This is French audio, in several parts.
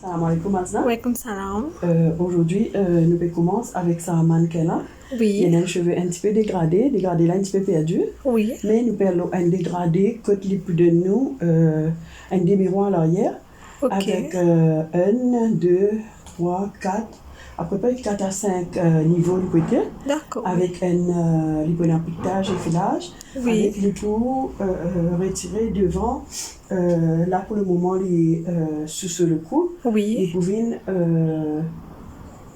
Salam alaikum Azna. Walaikum salam. Aujourd'hui, nous commençons avec sa mannequin là. Oui. Il a un cheveu un petit peu dégradé là un petit peu perdu. Oui. Mais nous perdons un dégradé côté les plus de nous, un démiroir à l'arrière. Ok. Avec 1, 2, 3, 4, à peu près 4 à 5 niveaux du côté. D'accord. Avec un liponapitage et filage. Oui. Avec les peaux retirées devant. Là pour le moment, les sous le cou. Oui.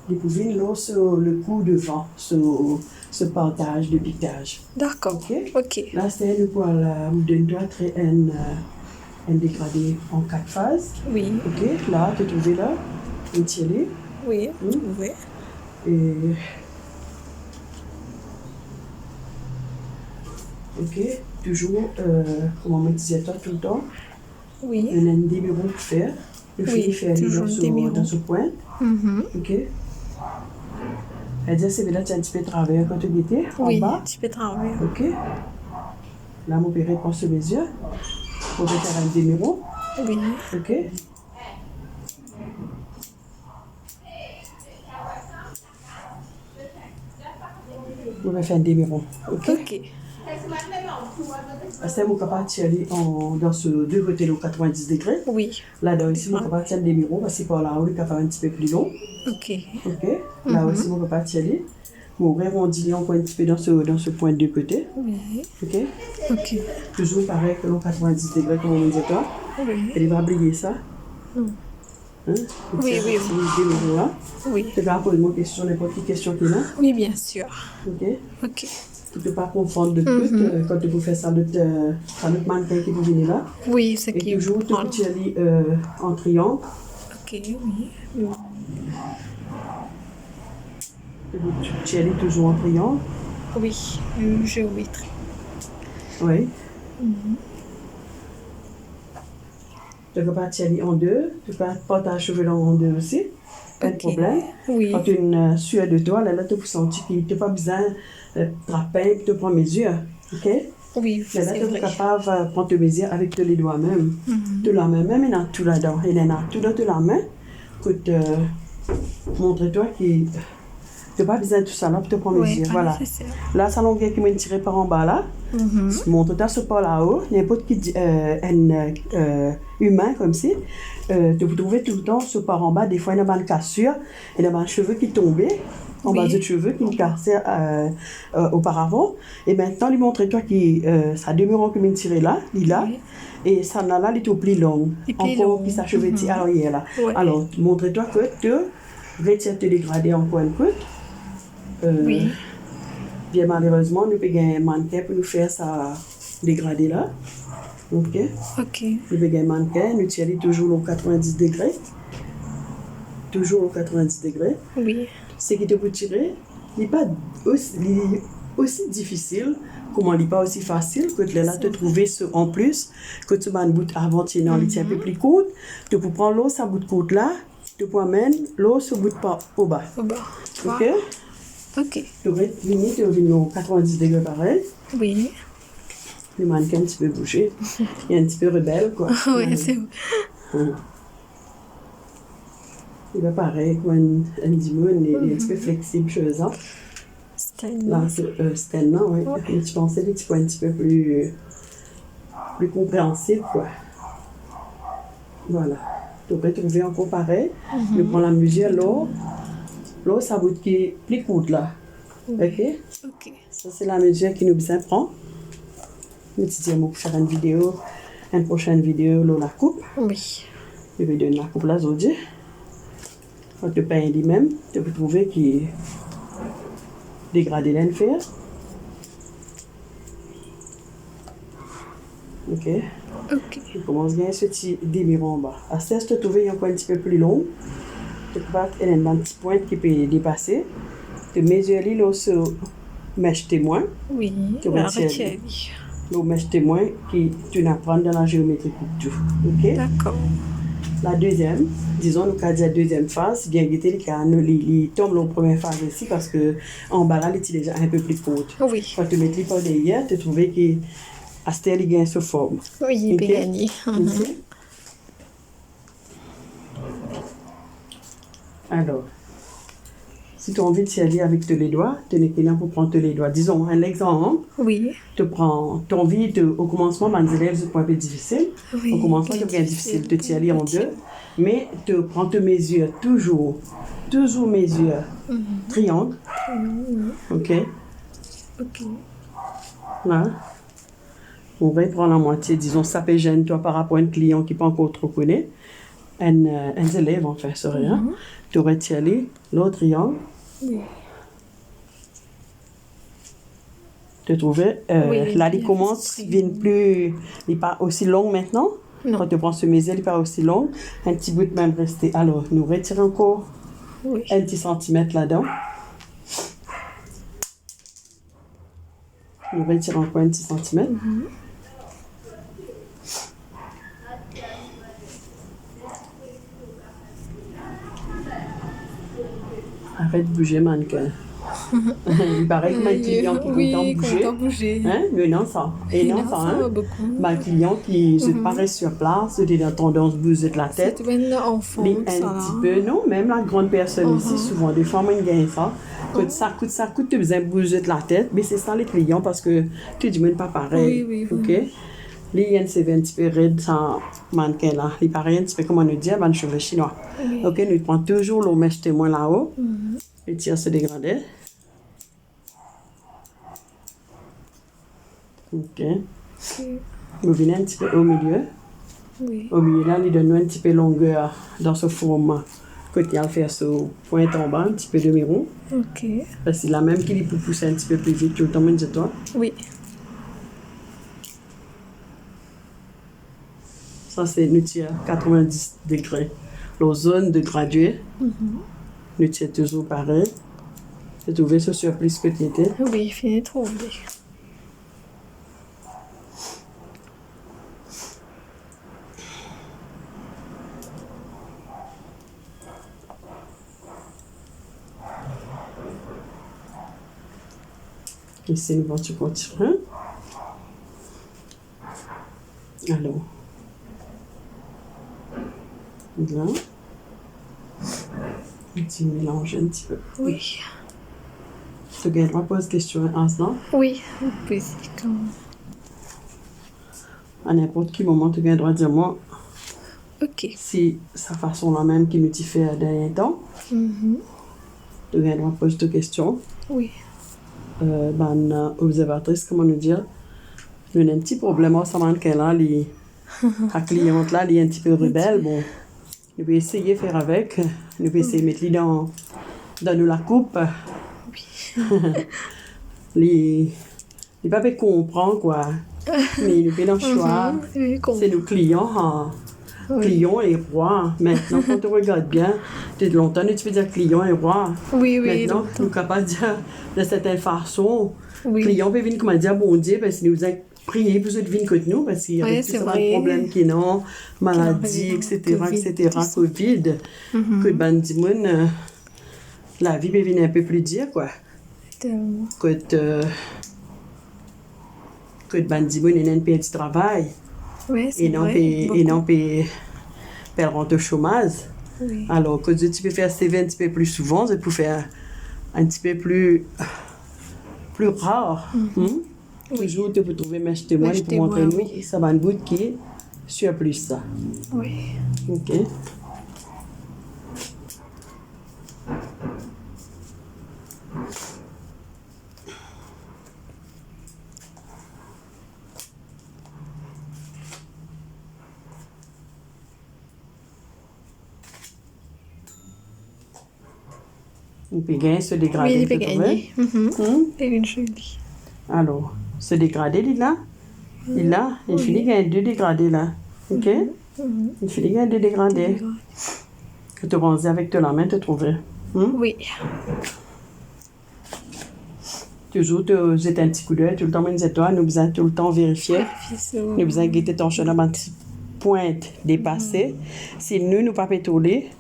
Les pouvines là sur le cou devant, sur ce partage de piquage. D'accord. Ok. Ok. Là c'est le poil de doigt très un dégradé en 4 phases. Oui. Ok. Là tu trouves là une tielée. Oui. Oui. Et ok, toujours, comme on me disait toi tout le temps, Oui. il y a un démiro pour faire. Le Oui, fil fait aller toujours un démiro. dans ce point. Ok. Elle dit c'est là tu as un petit peu travaillé quand tu étais en Oui, bas. tu peux travailler. Ok. Là, mon père prend ce mesure pour faire un démiro. Oui. Ok. On va faire un démiro. Ok. Ok. C'est mon capable de tirer dans ce deux côtés le 90 degrés. Oui. Là, dans ici, mon capable de tirer des miroirs parce que par là, on est capable un petit peu plus long. Ok. Ok. Là aussi, mon capable de tirer. Mon arrondi encore un petit peu dans ce point de deux côtés. Oui. Ok. Ok. Toujours pareil que le 90 degrés, comme on dit toi. Oui. Elle va oublier ça. Hein? Oui, oui, Des miroirs. Oui. Tu vas poser une question, n'importe quelle question qu'il y a. Oui, bien sûr. Ok. Ok. Tu ne peux pas confondre de tout quand tu peux faire ça notre mannequin qui peut venir là. Oui, ce Et qui toujours tu prend. peux tirer en triangle. Ok, oui. Tu peux tirer toujours en triangle. Oui, géométrie. Oui. Tu peux pas tirer en deux. Tu peux pas ta cheveux en deux aussi. Pas de Ok. problème. Oui. Quand tu as une sueur de toi, là tu peux sentir qu'il n'y a pas besoin de trapper et de prendre mesure. Ok? Oui, Mais là, c'est tu es vrai. capable de prendre tes mesures avec les doigts même. De la main, même il y a tout là-dedans. Il y a tout dans la main. Écoute, montre-toi que tu n'as pas besoin de tout ça là pour te prendre Oui, mesure. pas Voilà. nécessaire. Là, ça longueur qui m'a tiré par en bas là. Montre-toi ce pas là-haut. N'importe qui un humain comme si. Tu peux trouver tout le temps ce par en bas. Des fois, il y a une cassure. Il y a un cheveu qui tombait. En bas du cheveu qui me cassait auparavant. Et maintenant, lui montre-toi que ça demeure comme une tirée là, là. Oui. Et ça là, il est au plus long. Il est plus Encore long. qui s'achevait à l'arrière là. Ouais. Alors, montre-toi que tu retires te dégrader encore un peu. Oui. Bien malheureusement, nous avons un mannequin pour nous faire ça dégrader là. Ok. Ok. Nous avons un mannequin, nous tirons toujours au 90 degrés. Toujours au 90 degrés. Oui. Ce qui te peut tirer, il n'est pas aussi difficile, comment il n'est pas aussi facile que tu là te trouver en plus, que tu vas une bout avant tu es un peu plus courte, tu peux prendre l'eau, sa bout de côte là, tu peux amener l'eau sur bout de pas au bas. Au bas. Ok? Ok. Tu vas venir au 90 degrés pareil. Oui. Le mannequin un petit peu bougé. Il est un petit peu rebelle, quoi. Oui, c'est vrai. Il va pareil, comme un dimon, il est un petit peu flexible chez eux. Là, c'est un an, oui. Ouais. Je pensais des petits points un petit peu plus compréhensibles, quoi. Voilà. Tu peux trouver encore pareil. Je prends la mesure, là, ça va être plus courte, là. Ok? Ok. Ça, c'est la mesure qui nous besoin prend. Je te dis, pour faire une prochaine vidéo, là, la coupe. Oui. Je vais donner la coupe là aujourd'hui. Quand tu payes lui-même, tu peux trouver qu'il dégradé l'enfer. Ok. Ok. Je commence bien ce petit démiron en bas. À ce tu trouves un point un petit peu plus long. Tu peux avoir un petit point qui peut dépasser. Tu mesures là sur mèche témoin. Oui. Tu vas Arrêtez. le mèche témoin qui tu apprends dans la géométrie coupe tout. Ok. D'accord. La deuxième, disons, nous avons dit la deuxième phase, bien que il tombe la première phase ici parce que en bas là, il est déjà un peu plus courte. Oui. Quand tu mets les pas derrière, tu trouves que Astel il gagne sa forme. Oui, il peut Ok? gagner. Ok? Alors, si tu as envie de s'y aller avec les doigts, tu n'es qu'un pour prendre les doigts. Disons, un exemple, Oui. tu prends, tu as envie au commencement, les élèves, c'est un peu difficile. Oui. Au commencement, c'est bien difficile de t'y aller en deux. Mais tu prends tes mesures, toujours mesure. Triangle. OK. Ok. Là. On va y prendre la moitié. Disons, ça peut gêner toi par rapport à un client qui n'est pas encore trop connu. Un élève, en fait, c'est rien. Tu aurais t'y aller, l'autre triangle. Oui. Tu trouvais, Oui, là, il il y a commence, ce il vient plus, il n'est pas aussi long maintenant. Non. Quand tu prends ce mesure, il n'est pas aussi long. Un petit bout de même resté. Alors, nous retirons encore Oui. un petit centimètre là-dedans. Nous retirons encore un petit centimètre. Arrête de bouger, mannequin. Il paraît que ma client qui est content de bouger. Hein? Mais non, ça. Et non, ça, hein? Ma client qui se paraît sur place, il a tendance à bouger de la tête. C'est un enfant, Un petit peu, non, même la grande personne ici, souvent, des fois, moi, il gagne ça. Coûte ça, tu as besoin de bouger de la tête. Mais c'est ça, les clients, parce que tu dis, mais pas pareil. Oui. OK? Les c'est un petit peu raide, ça, mannequin là. Il paraît un petit peu, comment on dit, un cheveu chinois. Oui. OK, nous prenons toujours le mèche témoin là-haut. Et tire se dégrader. OK. Nous venons un petit peu au milieu. Oui. Au milieu là, il donne un petit peu longueur dans ce forme. Quand il va faire ce point tombant, un petit peu de miron. Ok. Parce qu'il a même qu'il peut pousser un petit peu plus vite tout le temps, mais dis-toi. Oui. Ça, c'est nous tire 90 degrés. La zone de gradué, nous tire toujours pareil. Tu trouvé ce surplus que tu étais. Oui, il finit de trouver. Ici, nous allons continuer. Alors. Là. Un petit mélange un petit peu. Oui. Tu gagnes droit poser question à l'instant. Oui, on peut essayer quand même. À n'importe quel moment, tu gagnes droit de dire moi Ok. si sa façon la même qui nous t'y fait à dernier temps. Tu gagnes droit de poser tes questions. Oui. Observatrice, comment nous dire, nous avons un petit problème ensemble qu'elle a, la cliente là, elle est un petit peu rebelle. Bon, nous pouvons essayer de faire avec, nous pouvons essayer de mettre lui dans nous la coupe. Les pas peut comprendre quoi, mais nous pouvons dans le choix. C'est nos clients. Client et roi. Maintenant, quand tu regardes bien, de longtemps, tu peux dire client et roi. Oui. Maintenant, nous sommes capables de dire de certaine façon. Oui. Client peut venir comme dire bon Dieu, parce qu'il nous a prié pour de venir contre nous, parce qu'il y avait tout ça de problèmes qui n'ont, maladie, etc., Covid. Que bandimoun, la vie peut venir un peu plus dire, quoi. Que bandimoun, il a un peu de travail. Oui, c'est Et non, perdre au chômage. Oui. Alors, que tu peux faire CV un petit peu plus souvent, tu peux faire un petit peu plus rare. Toujours, tu peux trouver mes témoins pour montrer nous, ça va un bout qui est sur plus ça. Oui. OK. Il peut gagner se dégrader. Oui, il peut gagner. C'est une jolie. Alors, se dégrader, là. Il finit gagner 2 dégradés, là. OK? Il finit gagner 2 dégradés. Que tu bronzes avec la main, tu trouverais. Oui. Toujours, tu jettes un petit coup d'œil, tout le temps, nous avons tout le temps vérifier. Nous avons guetté ton chemin, ma petite pointe dépassée. Si nous pas pétoler,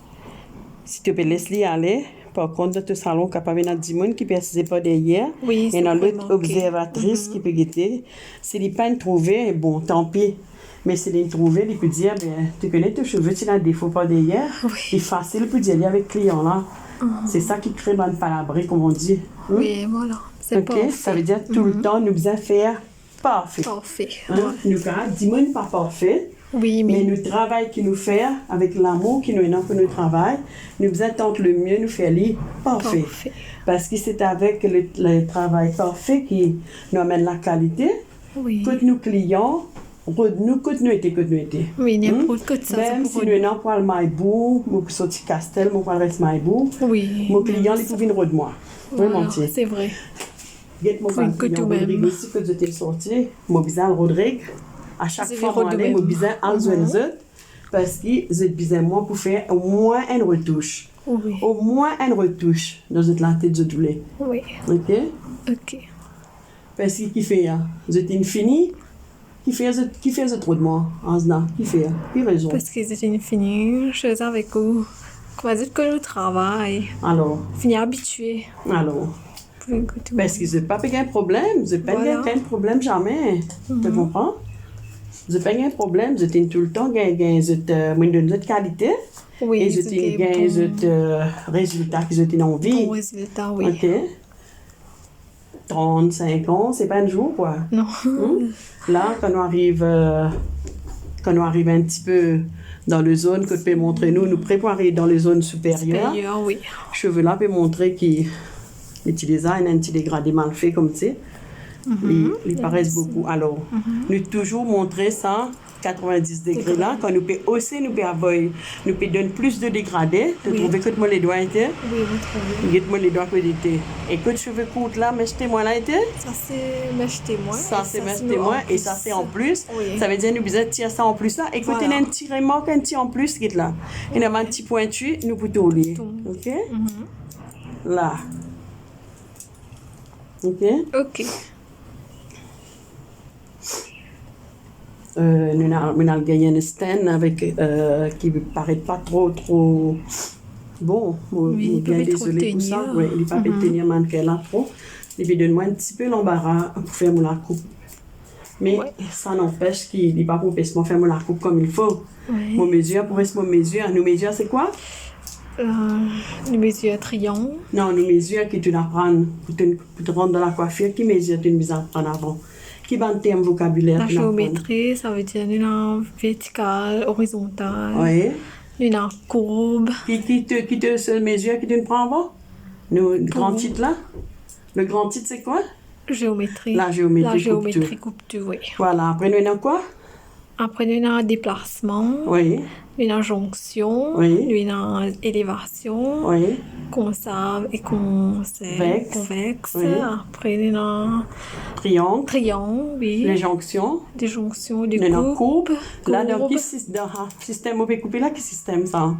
si tu peux laisser aller, par contre, dans ton salon, capable de 10 personnes qui ne percent pas derrière. Oui, et c'est dans l'autre vraiment observatrice qui peut guetter. Si les pas trouver, bon, tant pis. Mais si les trouver, il peut dire, ben, tu connais tes cheveux, tu as un défaut pas derrière. Oui. C'est facile pour d'y aller avec le client là. C'est ça qui crée bonne palabrerie, comme on dit. Oui, voilà. C'est Ok, parfait. ça veut dire tout le temps, nous besoin faire parfait. Parfait. Hein? Ouais. Nous, quand 10 personnes pas parfait. Oui, Mais mais nous travail qui nous fait, avec l'amour qui nous est pour nous travail, nous besoin tenter le mieux, nous faire les parfait. parfait. Parce que c'est avec le travail parfait qui nous amène la qualité, Oui. que nos clients, que nous étions. Oui, n'importe quoi de ça. Même si nous n'avons pas le maïbou, nous sorti Castel, nous pas le reste maïbou, Oui. mon client, il peut venir de moi. Vraiment, Voilà, c'est vrai. Get mon Faut que client, tout-même. Rodrigue aussi, que je t'ai sorti, mon bizarre Rodrigue. À chaque C'est fois, vrai, moi, de mon même. bizarre Alzheimer, parce que j'ai besoin moi pour faire au moins une retouche. Oui. Au moins une retouche dans la tête de douleur. Oui. Ok? Ok. Parce que qui fait, j'ai fini, qui fait trop de moi, Anzna, qui fait, qui raison. Parce que c'est une finie, je suis avec vous. Comment dire que le travail, Alors, fini habitué. Pour écouter. parce que j'ai pas payé un problème, j'ai pas Voilà. un problème jamais. Tu comprends? J'ai pas un problème, j'ai tout le temps gagné de qualité. Oui, Et je c'est t'ai gagné résultat que je t'ai envie. bon résultat, oui. Ok. 35 ans, c'est pas un jour, quoi. Non. Là, quand on arrive un petit peu dans les zones que tu peux montrer, nous préparer dans les zones supérieures. Supérieur, oui. Cheveux là, peut montrer qu'ils les petits designs, un petit dégradé mal fait comme ça. Ils paraissent beaucoup. Alors, nous toujours montrer ça 90 degrés là, quand nous peut hausser, nous peut avoir, nous peut donner plus de dégradé. Tu trouves que moi les doigts étaient? Oui, vous trouvez. Get moi les doigts que d'été. Et que cheveux courts là, mettez-moi là été? Ça, c'est m'acheter-moi. Ça c'est mettez-moi et ça c'est en plus. Oui. Ça veut dire nous besoin de tirer ça en plus là. Et quand il y a un petit remarque, un petit en plus qui est là. Il y a un petit pointu, nous pouvons tourner. Ok? Là. Ok? Ok. Nous avons gagné un stand avec, qui ne paraît pas trop bon. Oui, il peut bien pas trop désolé pour ça. tenir. Oui, il ne peut pas tenir mannequin là trop. Et puis donne-moi un petit peu l'embarras pour faire la coupe. Mais ça n'empêche qu'il n'est pas pour faire la coupe comme il faut. Oui. Mon mesure, pour rester mon mesure. Nos mesures, c'est quoi? Les mesures triangle. Non, nos mesures que tu dois prendre pour te rendre dans la coiffure, qui mesure tu dois prendre avant? Qui va en termes vocabulaire? La géométrie, ça veut dire une verticale, horizontale, Oui. une courbe. Qui te seule mesure que tu ne prends avant? Le grand titre là? Le grand titre c'est quoi? Géométrie. La géométrie La géométrie coupe-tu, oui. Voilà, après nous avons quoi? Après, nous avons déplacement, Oui, nous avons jonction, Oui. nous avons élévation, oui, concave et convexe. Oui. Après, nous avons triangle, triangle, oui. les jonctions, Des jonctions, des nous avons courbes. coupe. Là, dans quel système on peut couper là? Quel système ça?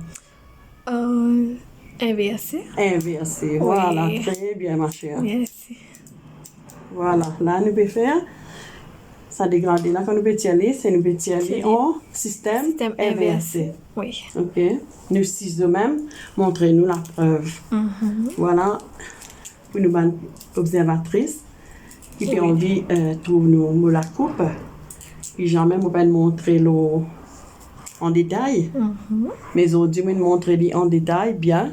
Inversé. Inversé, voilà, très bien ma chère. Merci. Voilà, là nous pouvons faire ça dégradé. Là, quand nous pouvons y aller, c'est nous pouvons y aller en système inversé. Oui. Ok, nous six de même, montrez-nous la preuve. Voilà, pour nous observatrices qui ont envie trouve nous la coupe. Puis jamais on va montrer l'eau en détail, mais aujourd'hui on montrer en détail bien.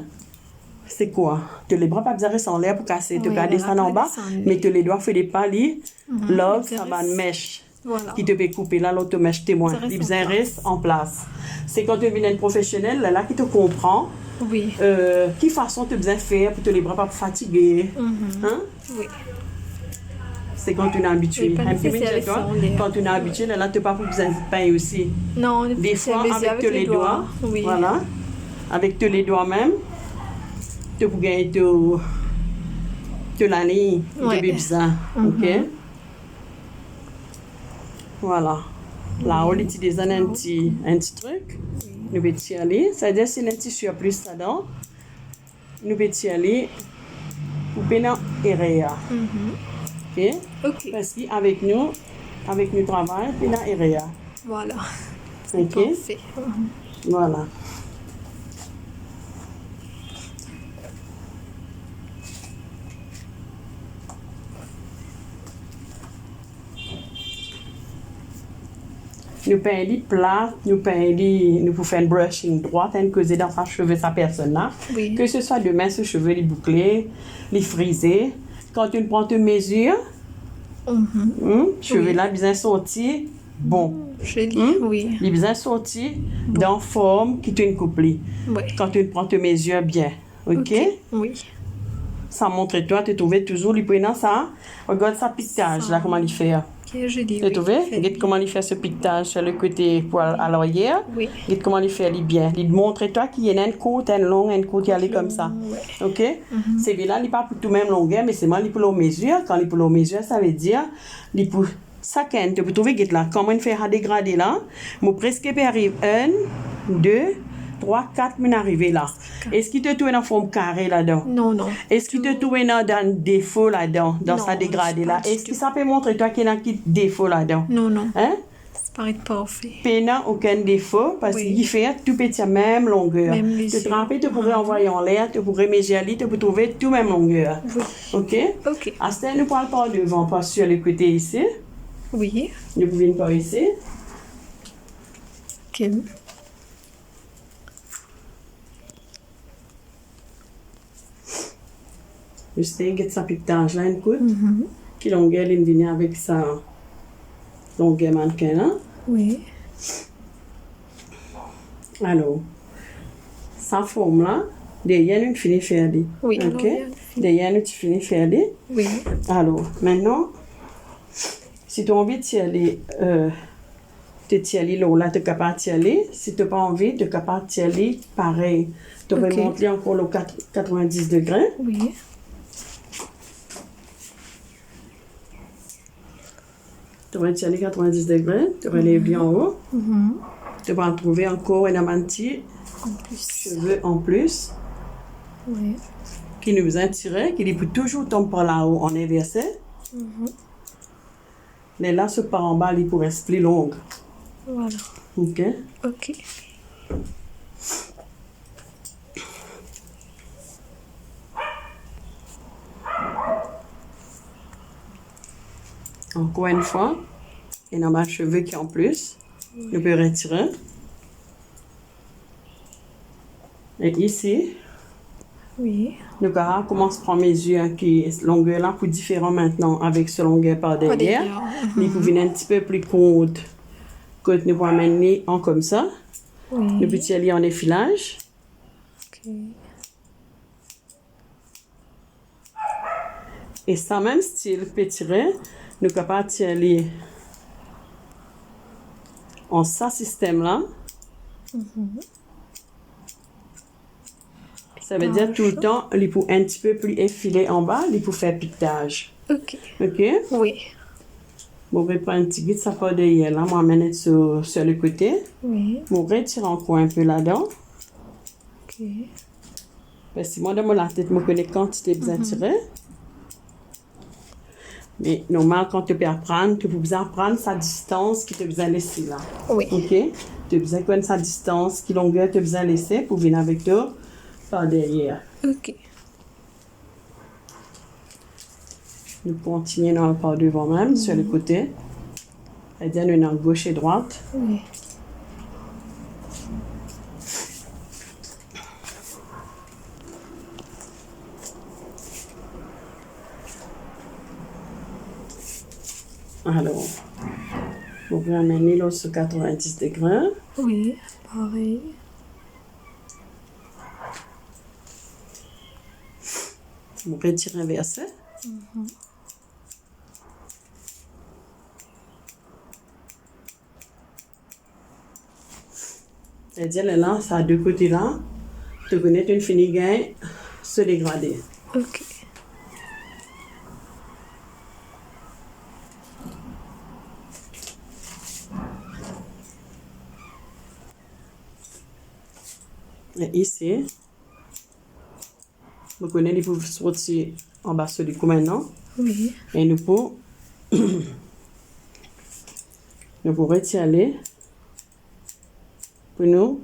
C'est quoi? Tu les bras pas bizarres sans l'air pour casser, tu gardes ça en bas, mais tu les doigts faire des palis, là ça va une mèche. Voilà. Qui te fait couper là, l'autre mèche témoin. Les bizarres restent en place. C'est quand tu viens une professionnelle là qui te comprend. Oui. Quelle façon tu besoin faire pour te les bras pas fatiguer. Hein? Oui. C'est quand tu es habitué. Oui, Un petit peu de toi, quand tu es habitué, là tu n'as pas besoin de pain aussi. Non, Des fois avec tous les doigts. Oui. Voilà. Avec tous les doigts même. Tu peux gagner tout l'année. Tu peux bizarre. Ok? Voilà. Là, on utilise un petit truc. Nous pouvons y aller. C'est-à-dire, si un petit surplus là-dedans, nous pouvons y aller pour bien area. Ok? Ok. Parce qu'avec nous travail, bien area. Voilà. Ok? Parfait. Voilà. nous payons les plats, nous payons les, nous pouvons faire un brushing droit, un causer dans sa cheveux, sa personne là. Oui. Que ce soit demain, ce cheveux, les bouclés, les frisés. Quand tu prends tes mesures, cheveux là, bien sortis, bon. Joli, oui. Les bien sortis, dans forme, qui te couple. Oui. Quand tu prends tes mesures bien. OK? Oui. Ça montre toi, tu trouves toujours les prénoms ça. Regarde ça piquetage là, comment il fait. Ok, joli. Tu trouves? Regarde comment il fait ce piquetage sur le côté pour à l'arrière. Oui. Regarde comment il fait bien. Il montre toi qu'il y a une côte, une longue, une côte qui allait comme ça. Ouais. OK? C'est bien là, il n'est pas pour tout même longueur, mais c'est moi pour la mesure. Quand il pour la mesure, ça veut dire il pour ça quand tu peux trouver là comment il fait à dégrader là. Moi presque peut arrive 1 2 3 4 min arrivé là. Est-ce qu'il te trouve en forme carrée là-dedans? Non, non. Est-ce qu'il te trouve dans un défaut là-dedans, dans Non, sa dégradé là? pas du Est-ce que ça peut montrer toi qu'il y a un petit défaut là-dedans? Non, non. Hein? Ça paraît parfait. Il n'y a aucun défaut parce Oui. qu'il fait tout petit même longueur. Même Tu mesure. te rappelles, tu pourrais envoyer en l'air, tu pourrais mesurer, tu peux trouver tout même longueur. Oui. OK? Ok. À ce nous parlons pas devant, pas sur le côté ici. Oui. Nous pouvons pas ici. Ok. Je sais que ça piquetage là, une coupe. Qui longueur, il vient avec sa longueur mannequin là. Oui. Alors, sa forme là, derrière nous, tu finis faire des. Oui, alors, OK? derrière, nous Derrière nous, tu finis faire des. Oui. Alors, maintenant, si tu as envie de tirer, là, tu es capable de tirer. Si tu n'as pas envie, tu es capable de tirer pareil. Tu peux Ok. monter encore le 90 degrés. Oui. Tu vas tirer 90 degrés. Tu relèves bien en haut. Tu vas en trouver encore un amanti, En plus. cheveux en plus, Oui. qui nous a tiré, qui peut toujours tomber par là-haut en inversé. Mais là, ce par en bas, il pourrait rester plus long. Voilà. OK? Ok. Encore une fois, il y a un cheveux qui en plus. Nous pouvons retirer. Et ici, Oui. nous commence à prendre mesure qui est longueur là pour différent maintenant avec ce longueur par derrière. derrière. Il peut venir un petit peu plus courte que nous pouvons amener en comme ça. Oui. Nous pouvons tirer en effilage. Ok. Et ça même style peut tirer, nous sommes capables de tirer en ça système là. Ça veut dire tout le temps, il faut un petit peu plus effiler en bas, il faut faire piquetage. Ok. OK? Oui. Bon, je vais prendre un petit guide, ça part derrière là, moi mettre sur le côté. Oui. Je vais retirer encore un peu là-dedans. Ok. Parce que moi, dans la tête, je connais quantité besoin de tirer. Mais normal, quand tu peux apprendre, tu peux besoin prendre sa distance qui te besoin laisser là. Oui. OK? Tu as besoin de sa distance, qui longueur tu as besoin laisser pour venir avec toi par derrière. Ok. Nous continuons par devant même, sur le côté. C'est-à-dire, nous sommes gauche et droite. Oui. Alors, vous pouvez amener l'eau sur 90 degrés. Oui. Pareil. Vous retirez inversé. C'est-à-dire, là, ça a deux côtés là. Tu connais une finie gain, se dégrader. Ok. Et ici, vous connaissez, les pouvez sortir en bas sur le coup maintenant. Oui. Et nous pouvons retirer pour nous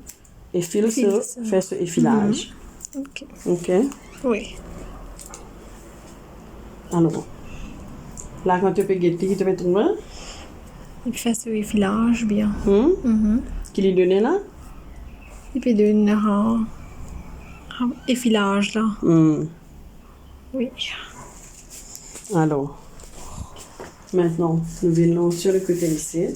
et faire ce effilage. Ok. OK? Oui. Alors, là, quand tu peux guetter, tu peux trouver. Il fait ce effilage bien. Qu'il est donné là? Il peut donner un effilage là. Oui. Alors, maintenant, nous venons sur le côté ici.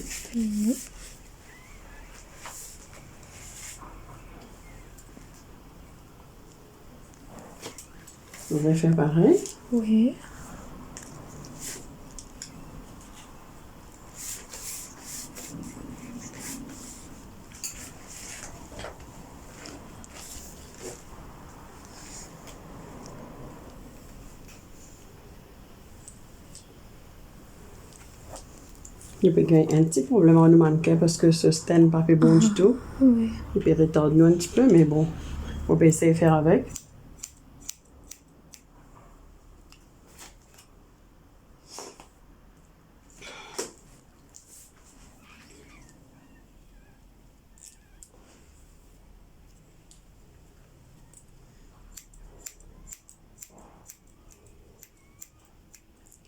On va faire pareil. Oui. Il peut y avoir un petit problème en nous manquer parce que ce stand n'est pas fait bon du tout. Oui. Il peut retarder nous un petit peu, mais bon, on peut essayer de faire avec.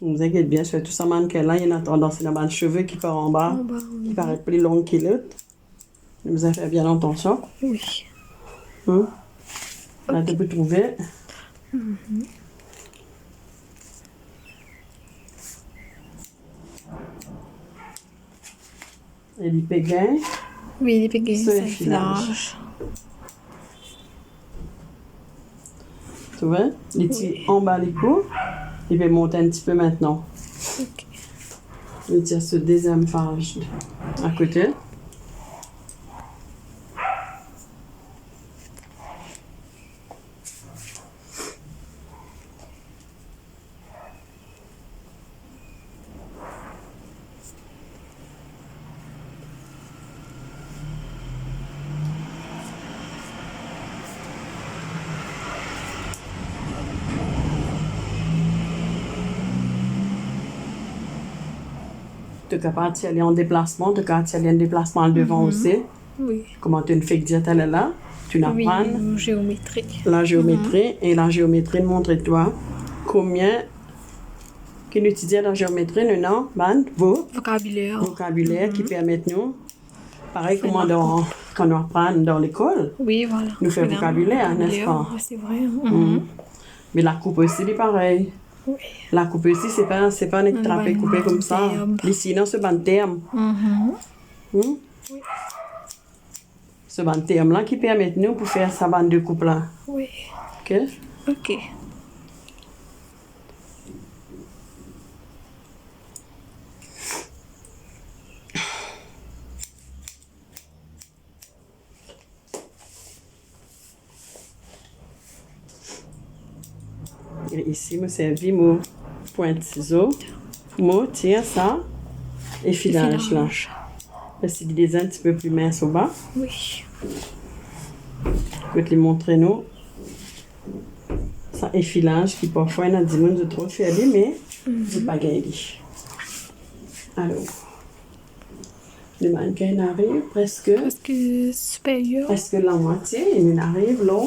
Ne vous inquiétez bien, je fais tout ça mannequin là, il y en a tendance à avoir le cheveu qui part en bas, qui paraît plus long qu'il l'autre. Vous avez fait bien attention. Oui. Là, tu peux trouver. Et les péguins. Oui, les péguins, Ce c'est effilage. effilage. Tu vois? Les petits en bas les coups. Il va monter un petit peu maintenant. Ok. Il tire ce deuxième phage à côté. Tu es capable d'y aller en déplacement, tu es capable d'y aller en déplacement devant aussi. Oui. Comment tu ne fais que dire elle est là. Tu n'apprends Oui, géométrie. la géométrie et la géométrie montre-toi combien qui nous utilise la géométrie, nous non, vos Vocabulaire. vocabulaire qui permettent nous, pareil comme quand on apprend dans l'école, Oui, voilà. nous fait Voilà, vocabulaire, n'est-ce pas? Oui, c'est vrai. Mais la coupe aussi, c'est pareil. Oui. La coupe aussi, c'est pas un extrapé ban coupé comme ça. terme. Ici, non, ce ban terme. Oui. Ce ban terme là qui permet nous pour faire sa bande de coupe là. Oui. Ok? Ok. Et ici, je servi mon pointe ciseau. Moi, tiens ça. Et filage là. Parce qu'il est un petit peu plus mince au bas. Oui. Je vais te les montrer nous. Ça effilage qui parfois il y a des gens de trop faire mais c'est pas gagné. Alors, le mannequin arrive presque Supérieur. la moitié et il arrive là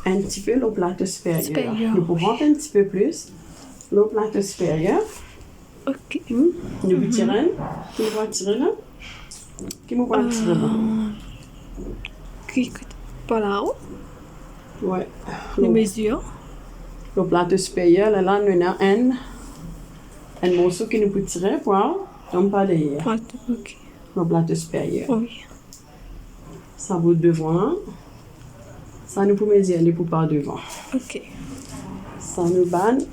un petit peu le plateau supérieur. Supérieur, Nous pouvons un petit peu plus le plateau supérieur. Ok. Nous vous tirons. Qui me voit tirer là? Qui me voit tirer là? Qui pas là-haut. Ouais. Les mesures. Le plateau supérieur, là, nous avons un morceau qui nous peut tirer pour non pas derrière. Ok. Le plateau supérieur. Oui. Ça vaut devant. Ça nous peut mesurer les pour par devant. Ok. Ça nous banne.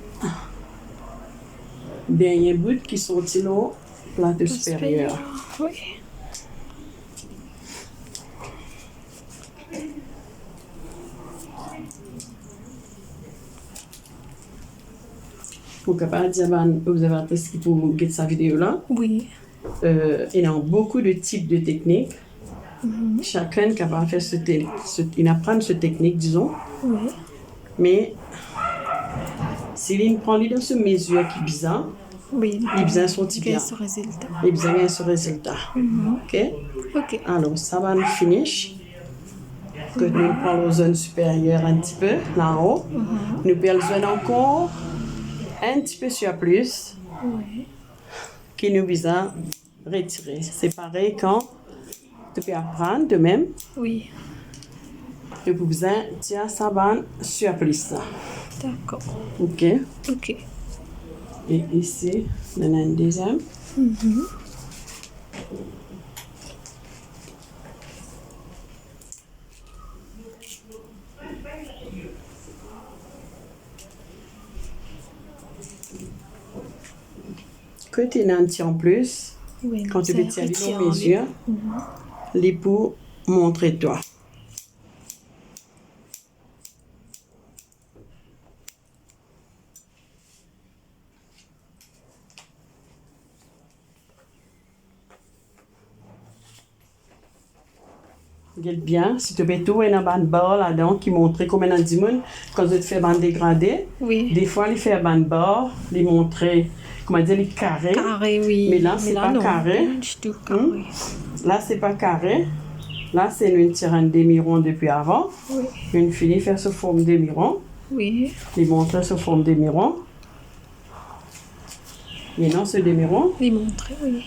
Dernier bout qui sortit là, plateau supérieur. Oui. Pour capable de dire, vous avez appris ce qu'il faut regarder sa vidéo là. Oui. Il y a beaucoup de types de techniques. Chacun est capable de faire il apprend cette technique, disons. Oui. Mais s'il prend dans ce mesure qui est bizarre, Oui. les besoins sont bien. Ce résultat. Les besoins ont ce résultat. Ok? Ok. Alors, ça va nous finish. Que nous prenons la zone supérieure un petit peu, là-haut. Nous prenons la zone encore un petit peu sur plus. Oui. Qui nous vise retirer. C'est pareil quand tu peux apprendre de même. Oui. Tu peux besoin tiens ça va surplus. D'accord. OK. OK. Et ici, on a une deuxième. Que tu as un petit en plus, Oui, quand tu c'est veux tirer retiré. nos mesures, les pour montrer toi. Regarde bien, si tu veux tout, il y a un barre là-dedans qui montre combien de monde quand tu fais bande dégradée. Oui. Des fois, il fait un barre, il montre, comment dire, les carrés. Carré, oui. Mais là, c'est pas non, carré. pas du tout carré. Là, c'est pas carré. Là, c'est une tirant un demi-rond depuis avant. Oui. Une fille fait sous forme demi-rond. Oui. Il montre sous forme demi-rond. Maintenant, ce demi-rond. Les montrer, oui.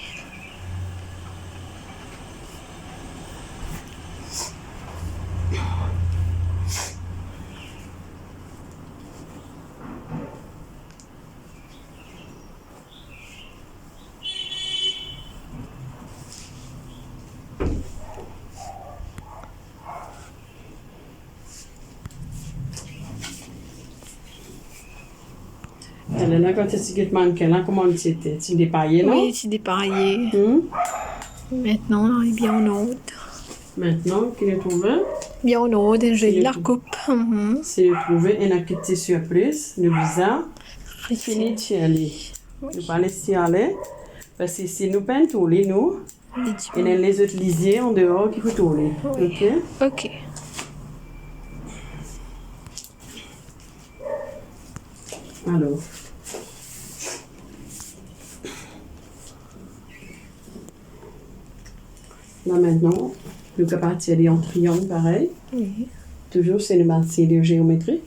Là, quand tu es mannequin, là, comment tu étais? Tu dépaillais, non? Oui, c'est dépaillé. Maintenant, on est bien en autre. Maintenant, qu'il est trouvé, Bien en autre, j'ai Il est la tout. coupe. c'est trouvé un petit surplus, le bizarre. Fini de aller. Oui. Ne pas laisser aller. Parce que si nous peins tous les nous, et les autres lisiers en dehors qui faut tourner. Oui. OK? OK. Alors. Là maintenant, nous sommes partis aller en triangle pareil. Oui. Toujours, c'est une matière de géométrie.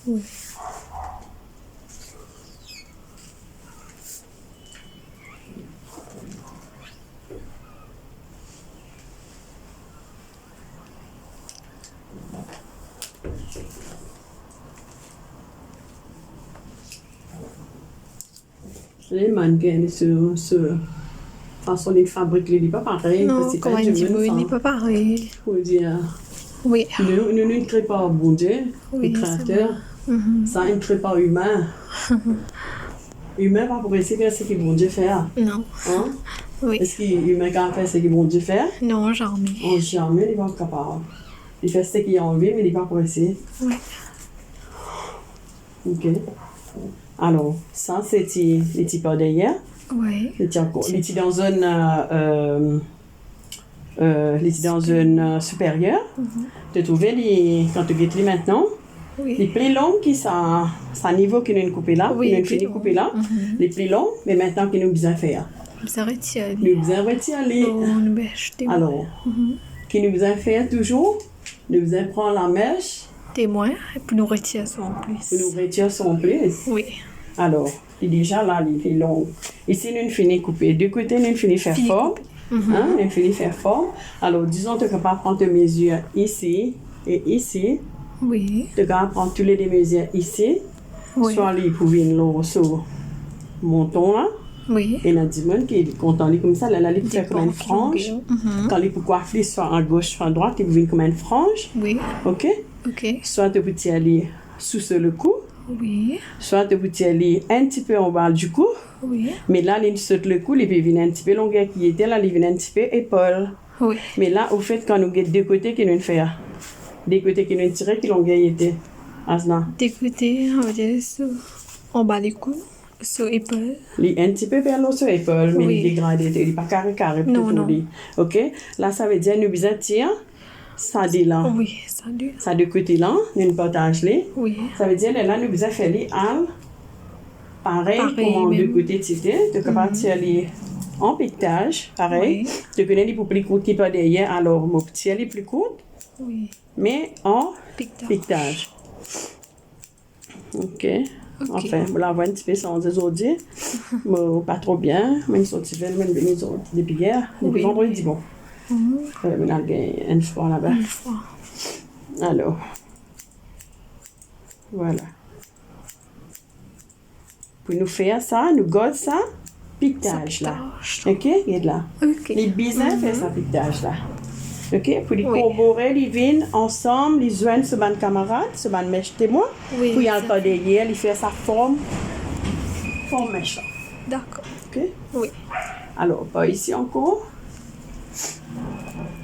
Oui. Les mannequins, ce façon de fabriquer, il n'est pas pareil. Non, parce que comment quand il je dit, me il sens- n'est pas pareil. faut dire, Oui. nous ne créons pas bon Dieu, Oui, le c'est créateur. Ça, il ne crée pas humain. Humain, pas pour essayer de faire ce que bon Dieu fait. Hein? Non. Oui. Est-ce qu'il humain qui a fait ce que bon Dieu fait? Non, jamais. On jamais, il n'est pas capable. Il fait ce qu'il a envie, mais il n'est pas pour essayer. Oui. OK. Alors, ça, c'est les types derrière. Oui. Les types dans une... les dans une supérieure. Tu trouves quand tu guettes les maintenant, les Oui. plus longs qui sont à niveau qui nous coupé là, Oui, qui nous plus fini long. coupé là, les plus longs, mais maintenant qui nous besoin faire. Ça retient. Nous besoin retirer. On bêche des Alors, qui nous besoin faire toujours, nous besoin prendre la mèche, témoins et puis nous retirons ça en pour plus. nous retirer son plus. Oui. Alors, il est déjà là, il est long. Ici, nous finissons couper. De côté, nous finissons faire Fini fort. Hein, nous finissons faire fort. Alors, disons, tu es capable de prendre tes mesures ici et ici. Oui. Tu es capable de prendre toutes les mesures ici. Oui. Soit les pour venir là, sur monton là. Oui. Et il y a des gens qui sont contents comme ça. Là, il peut faire comme une frange. Quand il peut coiffer soit à gauche, soit à droite, il peut venir comme une frange. Oui. OK? OK. Soit tu peux aller sous le cou. Oui. Soit tu peux aller un petit peu en bas du cou. Oui. Mais là, il saute le cou, il peut venir un petit peu longueur qui était là, il vient un petit peu épaule. Oui. Mais là, au fait, quand nous avons deux côtés qui nous fait, des côtés qui nous tirent, qui longueur était. Asna. D'écouter, on va dire ça. En bas les coups, sur épaule. Il est un petit peu vers l'eau sur l'épaule, mais Oui. il est dégradé, il n'est pas carré, Non, tout non. dit. OK? Là, ça veut dire nous besoin tirer, ça dit là. Oui, ça dure. Ça de côté là, nous partage les. Oui. Ça veut dire là, nous besoin faire les halles. Pareil, Pareil, comme en deux même. côtés, tu es capable de tirer en piquetage, pareil. Oui. Tu connais les plus courtes qui pas derrière, alors mon petit elle est plus courte, Oui. mais en Piquetage. piquetage. OK. Ok. Enfin, je la vois un petit peu sans aujourd'hui. Mais pas trop bien. Même si tu veux, même depuis hier, depuis Oui, vendredi, oui. bon. On a gagné une fois là-bas. Une fois. Alors, voilà. Pour nous faire ça, nous garde ça, piquetage là. Piquetage. Ok, regarde là. Ok. Les bisins font ça piquetage là. Ok, pour les Oui. corroborer, ils viennent ensemble, ils joignent ce ban camarade, ce ban mèche témoin. Oui, Puis il y a ça encore derrière, ils font sa forme mèche là. D'accord. Ok. Oui. Alors, pas ici encore.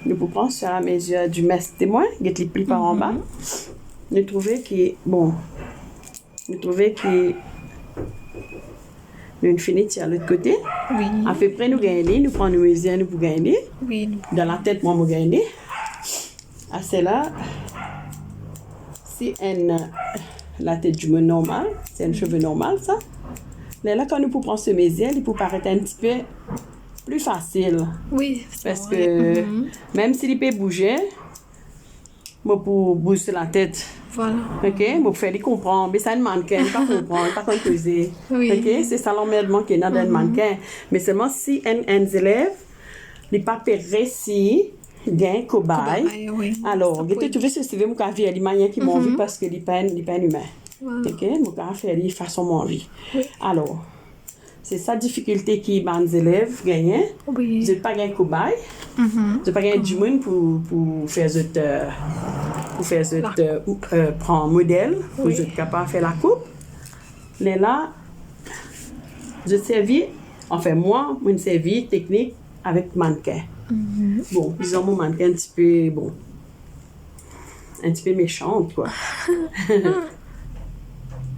Nous pouvons prendre sur la mesure du mèche témoin, get les plis par en bas. Nous trouvons que, bon, nous trouvons que nous finissons à l'autre côté. Oui. À peu près, nous gagnons, nous prenons nos mesures, nous pour gagner. Oui. Dans la tête, moi, je gagne. À celle-là, si la tête du monde normal, c'est un cheveu normal, ça. Mais là, quand nous pouvons prendre ce mesure, il peut paraître un petit peu plus facile. Oui. Parce vrai. que même s'il peut bouger, moi, pour bouger la tête, Voilà. ok, moi, faire les comprendre. Mais ça, un mannequin, pas comprendre, pas composer. Oui. Ok, c'est ça l'emmerdement qu'il y a dans un mannequin. Mais seulement si un élève, il pas réussi, gain cobaye. Cobaye, oui. Alors, Ça je peut te trouve ce CV, je vais faire les manières qui m'ont vu parce que les peines humains. Voilà. Ok, je vais faire les façons m'ont vie. Oui. Alors, c'est ça difficulté qui les élèves gagnent. Oui. Je n'ai pas gagné cobaye. Je n'ai pas gagné du monde pour faire prendre modèle, pour Oui. être capable de faire la coupe. Mais là, je servis, enfin moi, je servis technique avec mannequin. Bon, disons mon mannequin un petit peu, bon, un petit peu méchante, quoi.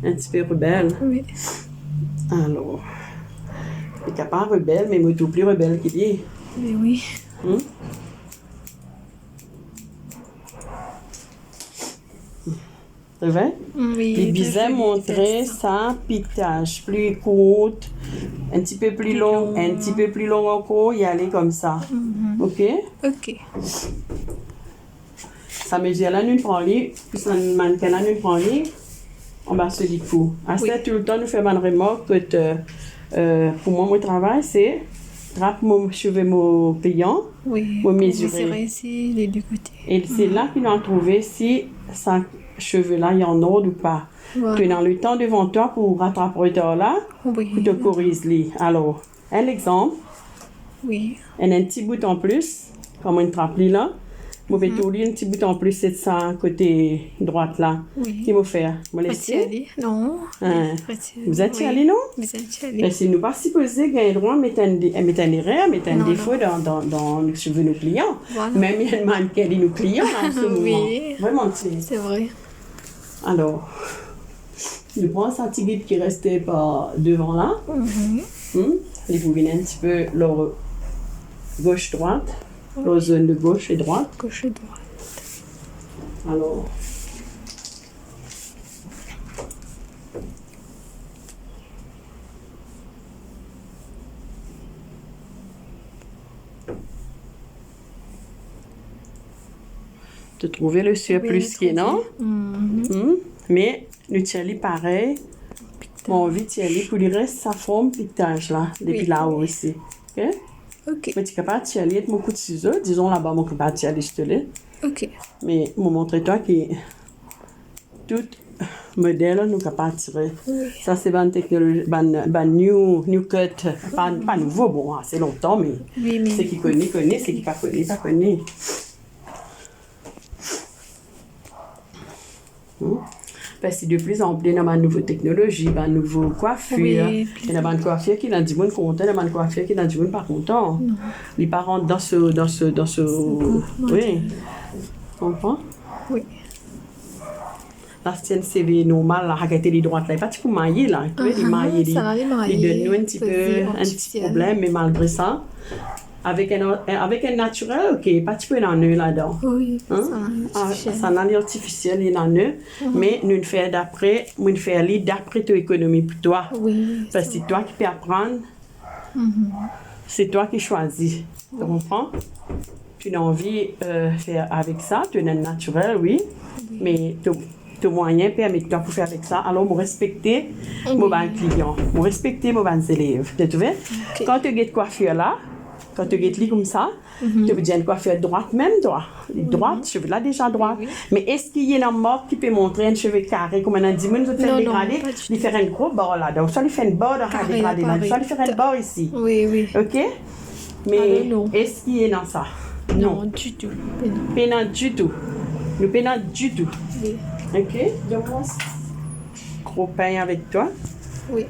Un petit peu rebelle. Oui. Alors, il est capable de rebelle, mais moi, tout plus rebelle qu'il est. Mais oui. C'est vrai? Oui. Les bisins montraient ça, piquetage plus court, un petit peu plus long, un petit peu plus long encore, y aller comme ça. Ok? Ok. Ça mesure là, nous prenons les, puis ça mannequin là, nous prenons les, on va se dire coup. À Oui. ça, tout le temps, nous faisons une remarque que pour moi, mon travail, c'est drape mon cheveu, mon client, Oui. Pour Pour mesurer. mesurer ici les deux côtés. et c'est là qu'ils ont trouvé si ça cheveux-là, il y en ordre ou pas. Voilà. Tu es dans le temps devant toi pour rattraper le retard là, Oui. pour te corriger. Alors, un exemple, Oui. on a un petit bout en plus, comme une trappe là. Je vais tourner un petit bout en plus, c'est ça, côté droite là. Oui. Qui m'a fait? Moi, laisser? Retiali. Non. Hein. Retiali. Vous êtes Oui. allé, non? Vous êtes Mais allé. si nous pas supposé gagner droit, mettre un erreur, mettre un Non, défaut dans les cheveux de nos clients. Voilà. Même il y a un mannequin de nos clients en ce moment. Oui. Vraiment, c'est. C'est vrai. Alors, je prends sa petite guide qui restait par devant là. Et vous venez un petit peu leur gauche-droite, leur zone de gauche et droite. Gauche et droite. Alors, tu trouvais le surplus Oui, qui est, non? Mhm. Mais le tiali pareil, mon envie tiali pour le reste, ça forme piquetage là, depuis Oui. là-haut aussi. Ok? Ok. Mais tu es capable de tiali avec mon coup de ciseau, disons là-bas, mon capable de tiali, je te l'ai. Ok. Mais je montrer-toi que tout modèle nous capable de tirer. Oui. Ça, c'est une technologie, new cut, pas nouveau, bon, assez longtemps, mais Oui, mais. ceux qui connaissent, connaissent, ceux qui pas connaissent, pas connaissent. Parce que de plus en plus, il y a une nouvelle technologie, une nouvelle coiffure. Oui, Il y a une coiffure qui est dans du monde content, il y a une coiffure qui est dans du monde pas content. Les parents dans ce. Oui. Tu comprends? Oui. La c'est un CV normal, la raquette les droites, là, pas petit peu maillé, là. Tu vois, les maillés, ça va les mailler, ils donnent nous un petit c'est peu, un petit artificiel. problème, mais malgré ça, avec un naturel, ok, pas petit peu dans nœud là-dedans. Oui. Hein? Ça n'a l'air artificiel, il en a, mais nous faire d'après, nous faire aller d'après ton économie pour toi. Oui. Parce que c'est toi qui peux apprendre, c'est toi qui choisis. Tu comprends? Tu as envie de faire avec ça, tu es naturel, oui, mais de moyens permettant pour faire avec ça. Alors, vous respectez vos clients, vous respectez vos élèves. Tu vois? Quand tu as une coiffure là, quand tu as comme ça, tu veux dire une coiffure droite, même droite, cheveux là déjà droite. Mais est-ce qu'il y a un mort qui peut montrer un cheveu carré comme on a dit, nous fait dégradé, il fait un gros bord là, donc soit il fait un bord de dégradé là, soit il fait un bord ici. Oui. Ok? Mais est-ce qu'il y a dans ça? Non, du tout. Pénant du tout. Nous pénant du tout. Oui. Ok? Donc, gros pain avec toi. Oui.